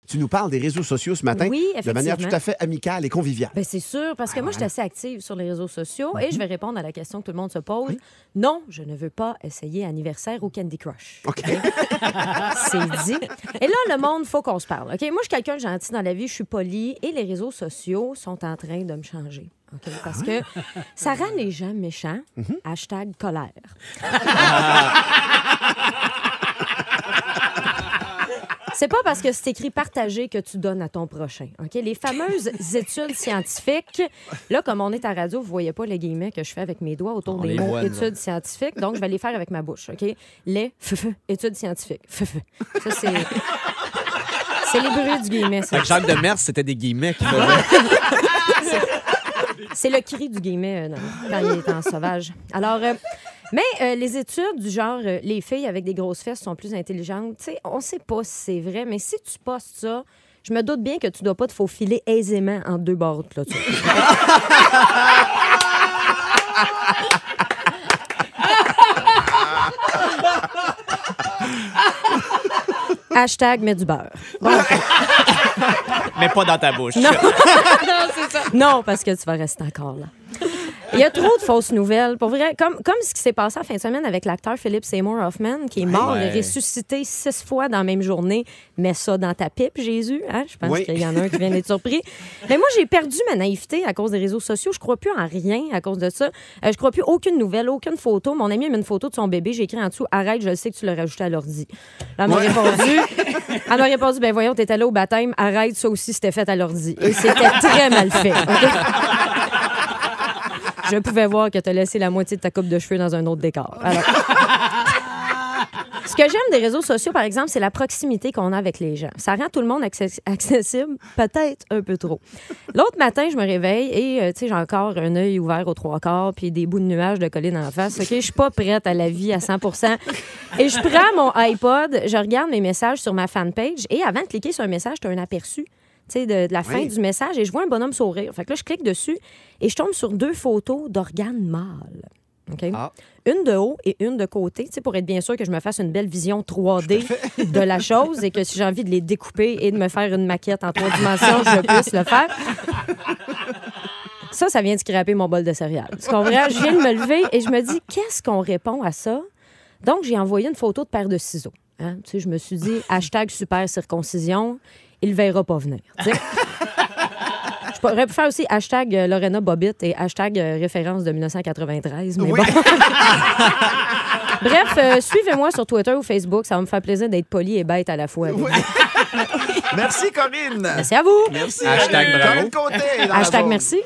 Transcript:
tu nous parles des réseaux sociaux ce matin Oui, de manière effectivement. tout à fait amicale et conviviale. Ben, c'est sûr, parce que moi, je suis assez active sur les réseaux sociaux et je vais répondre à la question que tout le monde se pose. Oui. Non, je ne veux pas essayer anniversaire au Candy Crush. OK. C'est dit. Et là, le monde, il faut qu'on se parle. OK? Moi, je suis quelqu'un de gentil dans la vie, je suis polie et les réseaux sociaux sont en train de me changer. OK? Parce que ça rend les gens méchants. Hashtag colère. C'est pas parce que c'est écrit partager que tu donnes à ton prochain. OK? Les fameuses études scientifiques, là, comme on est à radio, vous voyez pas les guillemets que je fais avec mes doigts autour On des les mots voit, là. études scientifiques. Donc, je vais les faire avec ma bouche. OK? Les études scientifiques. Ça, c'est les bruits du guillemet, ça. Fait que Jacques Demers, c'était des guillemets qu'il faisait. C'est le cri du guillemet quand il est en sauvage. Alors, les études du genre les filles avec des grosses fesses sont plus intelligentes, tu sais, on sait pas si c'est vrai, mais si tu postes ça, je me doute bien que tu dois pas te faufiler aisément entre deux barres de clôture. Hashtag mets du beurre. Donc, Mais pas dans ta bouche. non, c'est ça. Non, parce que tu vas rester encore là. Il y a trop de fausses nouvelles. Pour vrai, comme ce qui s'est passé en fin de semaine avec l'acteur Philip Seymour Hoffman, qui est mort, Ouais. il est ressuscité 6 fois dans la même journée. Mets ça dans ta pipe, Jésus. Hein? Je pense Oui. qu'il y en a un qui vient d'être surpris. Mais moi, j'ai perdu ma naïveté à cause des réseaux sociaux. Je crois plus en rien à cause de ça. Je crois plus aucune nouvelle, aucune photo. Mon ami a mis une photo de son bébé. J'ai écrit en dessous « Arrête, je le sais que tu l'as rajouté à l'ordi. » Elle m'a répondu « Ben voyons, t'étais là au baptême. Arrête, ça aussi, c'était fait à l'ordi. » Et c'était très mal fait. OK? Je pouvais voir que tu as laissé la moitié de ta coupe de cheveux dans un autre décor. Alors, ce que j'aime des réseaux sociaux, par exemple, c'est la proximité qu'on a avec les gens. Ça rend tout le monde accessible, peut-être un peu trop. L'autre matin, je me réveille et tu sais, j'ai encore un œil ouvert aux 3/4 puis des bouts de nuages de collés dans la face. OK, je suis pas prête à la vie à 100%. Et je prends mon iPod, je regarde mes messages sur ma fanpage et avant de cliquer sur un message, tu as un aperçu. Tu sais, de la fin Oui. du message, et je vois un bonhomme sourire. Fait que là, je clique dessus et je tombe sur 2 photos d'organes mâles. OK? Ah. Une de haut et une de côté, tu sais, pour être bien sûr que je me fasse une belle vision 3D de la chose et que si j'ai envie de les découper et de me faire une maquette en 3 dimensions, je puisse le faire. Ça vient de scraper mon bol de céréales. Tu comprends? Je viens de me lever et je me dis, qu'est-ce qu'on répond à ça? Donc, j'ai envoyé une photo de paire de ciseaux. Hein? Tu sais, je me suis dit, hashtag super circoncision, il verra pas venir. Tu sais. Je pourrais faire aussi hashtag Lorena Bobbitt et hashtag référence de 1993. Mais Oui. bon. Bref, suivez-moi sur Twitter ou Facebook. Ça va me faire plaisir d'être poli et bête à la fois. Oui. Merci, Corinne. Merci à vous. Merci. Hashtag bravo. Corinne Côté. dans la Hashtag zone. merci.